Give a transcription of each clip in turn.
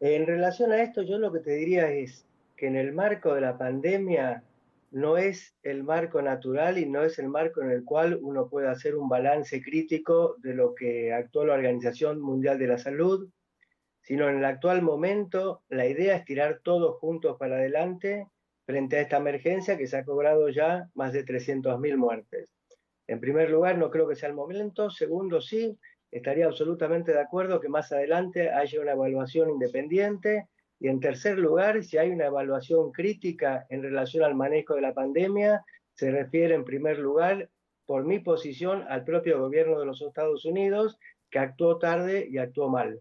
En relación a esto, yo lo que te diría es que en el marco de la pandemia no es el marco natural y no es el marco en el cual uno puede hacer un balance crítico de lo que actuó la Organización Mundial de la Salud, sino en el actual momento la idea es tirar todos juntos para adelante frente a esta emergencia que se ha cobrado ya más de 300.000 muertes. En primer lugar, no creo que sea el momento. Segundo, sí, estaría absolutamente de acuerdo que más adelante haya una evaluación independiente. Y en tercer lugar, si hay una evaluación crítica en relación al manejo de la pandemia, se refiere en primer lugar, por mi posición, al propio gobierno de los Estados Unidos, que actuó tarde y actuó mal.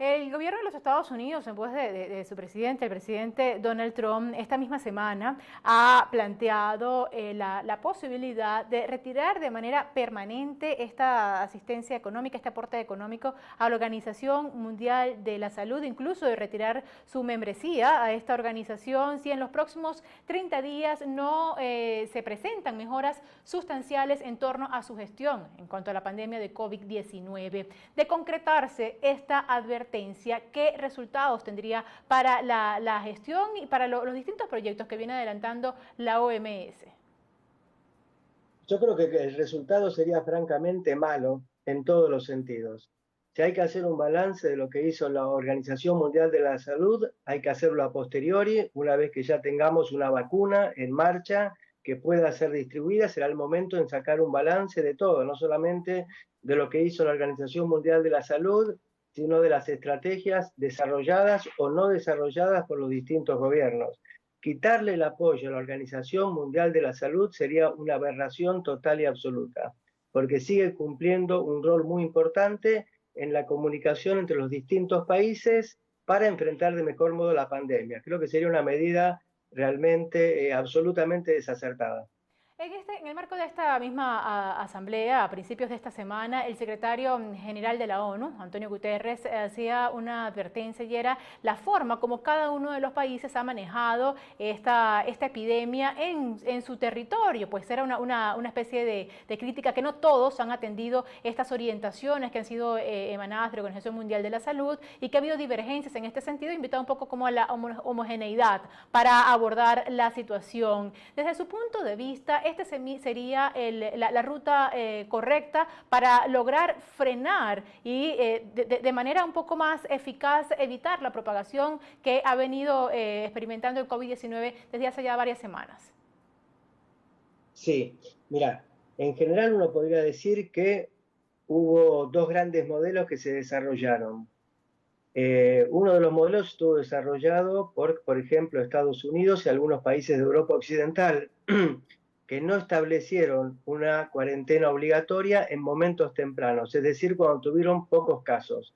El gobierno de los Estados Unidos, en voz de su presidente, el presidente Donald Trump, esta misma semana ha planteado la posibilidad de retirar de manera permanente esta asistencia económica, este aporte económico a la Organización Mundial de la Salud, incluso de retirar su membresía a esta organización si en los próximos 30 días no se presentan mejoras sustanciales en torno a su gestión en cuanto a la pandemia de COVID-19. De concretarse esta advertencia, ¿qué resultados tendría para la gestión y para los distintos proyectos que viene adelantando la OMS? Yo creo que el resultado sería francamente malo en todos los sentidos. Si hay que hacer un balance de lo que hizo la Organización Mundial de la Salud, hay que hacerlo a posteriori, una vez que ya tengamos una vacuna en marcha que pueda ser distribuida, será el momento en sacar un balance de todo, no solamente de lo que hizo la Organización Mundial de la Salud, sino de las estrategias desarrolladas o no desarrolladas por los distintos gobiernos. Quitarle el apoyo a la Organización Mundial de la Salud sería una aberración total y absoluta, porque sigue cumpliendo un rol muy importante en la comunicación entre los distintos países para enfrentar de mejor modo la pandemia. Creo que sería una medida realmente absolutamente desacertada. En el marco de esta misma asamblea, a principios de esta semana, el secretario general de la ONU, Antonio Guterres, hacía una advertencia y era la forma como cada uno de los países ha manejado esta epidemia en su territorio. Pues era una especie de crítica que no todos han atendido estas orientaciones que han sido emanadas de la Organización Mundial de la Salud y que ha habido divergencias en este sentido, invitado un poco como a la homogeneidad para abordar la situación. Desde su punto de vista, este sería la ruta correcta para lograr frenar y de manera un poco más eficaz evitar la propagación que ha venido experimentando el COVID-19 desde hace ya varias semanas. Sí, mira, en general uno podría decir que hubo dos grandes modelos que se desarrollaron. Uno de los modelos estuvo desarrollado por ejemplo, Estados Unidos y algunos países de Europa Occidental, que no establecieron una cuarentena obligatoria en momentos tempranos, es decir, cuando tuvieron pocos casos.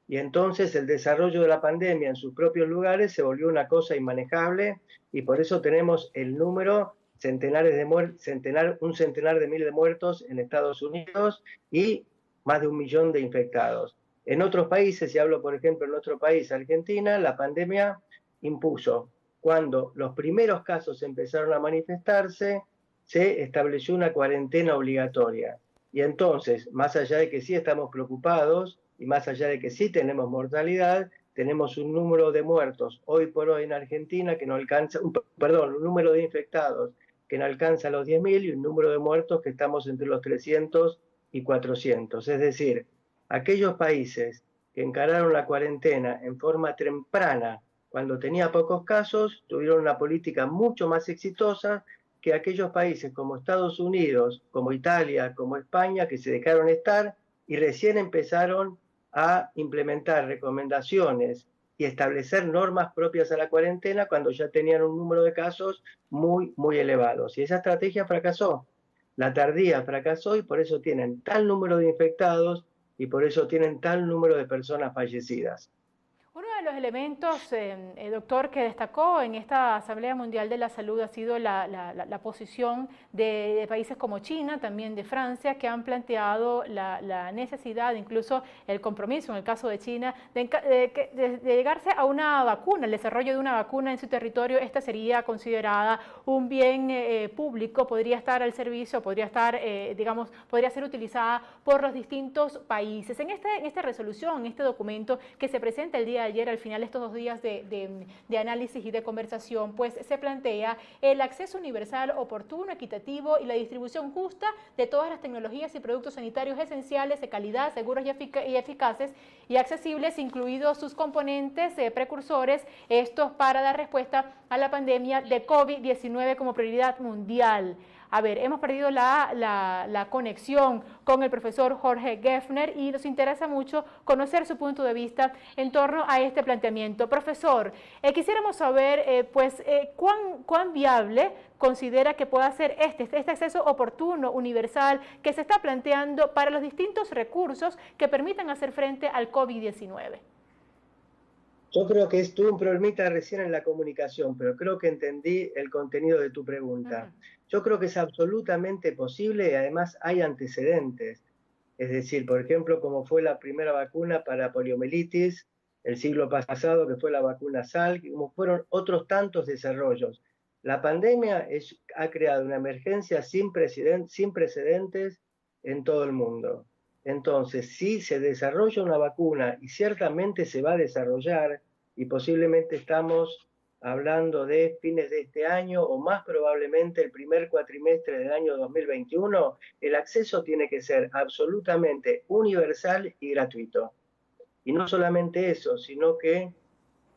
Y entonces el desarrollo de la pandemia en sus propios lugares se volvió una cosa inmanejable y por eso tenemos el número un centenar de miles de muertos en Estados Unidos y más de 1 millón de infectados. En otros países, y hablo por ejemplo en nuestro país, Argentina, la pandemia impuso, cuando los primeros casos empezaron a manifestarse, se estableció una cuarentena obligatoria. Y entonces, más allá de que sí estamos preocupados y más allá de que sí tenemos mortalidad, tenemos un número de muertos hoy por hoy en Argentina que no alcanza, perdón, un número de infectados que no alcanza los 10.000 y un número de muertos que estamos entre los 300 y 400. Es decir, aquellos países que encararon la cuarentena en forma temprana, cuando tenía pocos casos, tuvieron una política mucho más exitosa que aquellos países como Estados Unidos, como Italia, como España, que se dejaron estar y recién empezaron a implementar recomendaciones y establecer normas propias a la cuarentena cuando ya tenían un número de casos muy, muy elevados. Y esa estrategia fracasó. La tardía fracasó y por eso tienen tal número de infectados y por eso tienen tal número de personas fallecidas. Uno de los elementos, doctor, que destacó en esta Asamblea Mundial de la Salud ha sido la posición de países como China, también de Francia, que han planteado la necesidad, incluso el compromiso, en el caso de China, de llegarse a una vacuna, el desarrollo de una vacuna en su territorio. Esta sería considerada un bien público, podría estar al servicio, podría estar, digamos, podría ser utilizada por los distintos países. En esta resolución, en este documento que se presenta el día de ayer al final de estos 2 días de análisis y de conversación, pues se plantea el acceso universal, oportuno, equitativo y la distribución justa de todas las tecnologías y productos sanitarios esenciales de calidad, seguros y eficaces y accesibles, incluidos sus componentes precursores, estos para dar respuesta a la pandemia de COVID-19 como prioridad mundial. A ver, hemos perdido la conexión con el profesor Jorge Geffner y nos interesa mucho conocer su punto de vista en torno a este planteamiento. Profesor, quisiéramos saber cuán viable considera que pueda ser este acceso oportuno, universal, que se está planteando para los distintos recursos que permitan hacer frente al COVID-19. Yo creo que tuve un problemita recién en la comunicación, pero creo que entendí el contenido de tu pregunta. Yo creo que es absolutamente posible y además hay antecedentes. Es decir, por ejemplo, como fue la primera vacuna para poliomielitis el siglo pasado, que fue la vacuna Salk, como fueron otros tantos desarrollos. La pandemia ha creado una emergencia sin precedentes en todo el mundo. Entonces, si se desarrolla una vacuna, y ciertamente se va a desarrollar, y posiblemente estamos hablando de fines de este año o más probablemente el primer cuatrimestre del año 2021, el acceso tiene que ser absolutamente universal y gratuito. Y no solamente eso, sino que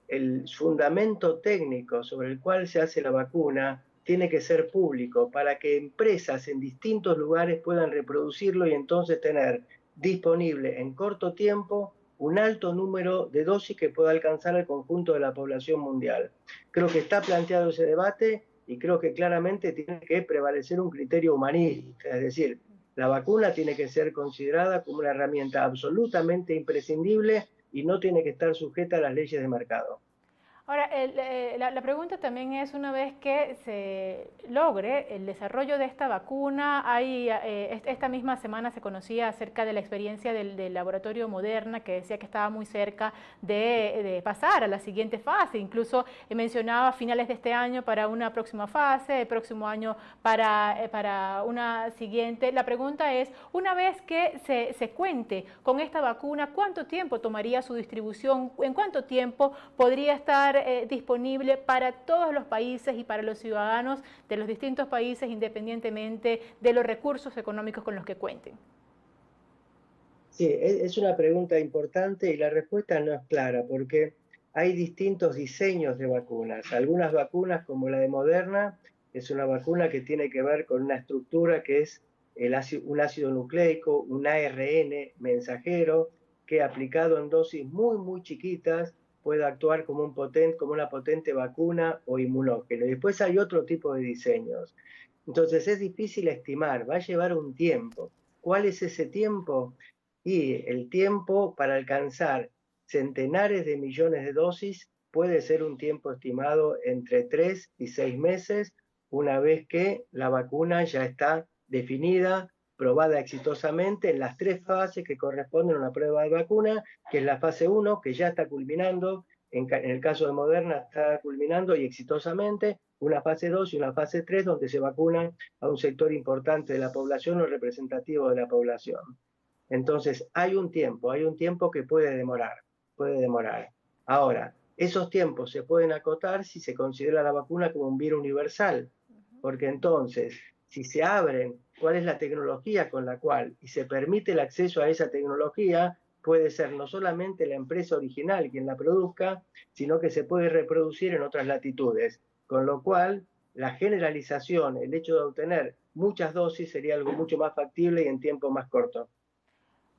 el fundamento técnico sobre el cual se hace la vacuna tiene que ser público para que empresas en distintos lugares puedan reproducirlo y entonces tener disponible en corto tiempo un alto número de dosis que pueda alcanzar al conjunto de la población mundial. Creo que está planteado ese debate y creo que claramente tiene que prevalecer un criterio humanista, es decir, la vacuna tiene que ser considerada como una herramienta absolutamente imprescindible y no tiene que estar sujeta a las leyes de mercado. Ahora, la pregunta también es, una vez que se logre el desarrollo de esta vacuna, esta misma semana se conocía acerca de la experiencia del laboratorio Moderna, que decía que estaba muy cerca de pasar a la siguiente fase, incluso mencionaba finales de este año para una próxima fase, el próximo año para una siguiente. La pregunta es, una vez que se cuente con esta vacuna, ¿cuánto tiempo tomaría su distribución? ¿En cuánto tiempo podría estar disponible para todos los países y para los ciudadanos de los distintos países, independientemente de los recursos económicos con los que cuenten? Sí, es una pregunta importante y la respuesta no es clara porque hay distintos diseños de vacunas. Algunas vacunas, como la de Moderna, es una vacuna que tiene que ver con una estructura que es un ácido nucleico, un ARN mensajero, que aplicado en dosis muy, muy chiquitas puede actuar como una potente vacuna o inmunógeno. Y después hay otro tipo de diseños. Entonces es difícil estimar, va a llevar un tiempo. ¿Cuál es ese tiempo? Y el tiempo para alcanzar centenares de millones de dosis puede ser un tiempo estimado entre 3 y 6 meses, una vez que la vacuna ya está definida, probada exitosamente en las 3 fases que corresponden a una prueba de vacuna, que es la fase 1, que ya está culminando, en el caso de Moderna está culminando y exitosamente, una fase 2 y una fase 3, donde se vacuna a un sector importante de la población o representativo de la población. Entonces, hay un tiempo que puede demorar. Ahora, esos tiempos se pueden acotar si se considera la vacuna como un virus universal, porque entonces, si se abren cuál es la tecnología con la cual y se permite el acceso a esa tecnología, puede ser no solamente la empresa original quien la produzca, sino que se puede reproducir en otras latitudes, con lo cual la generalización, el hecho de obtener muchas dosis sería algo mucho más factible y en tiempo más corto.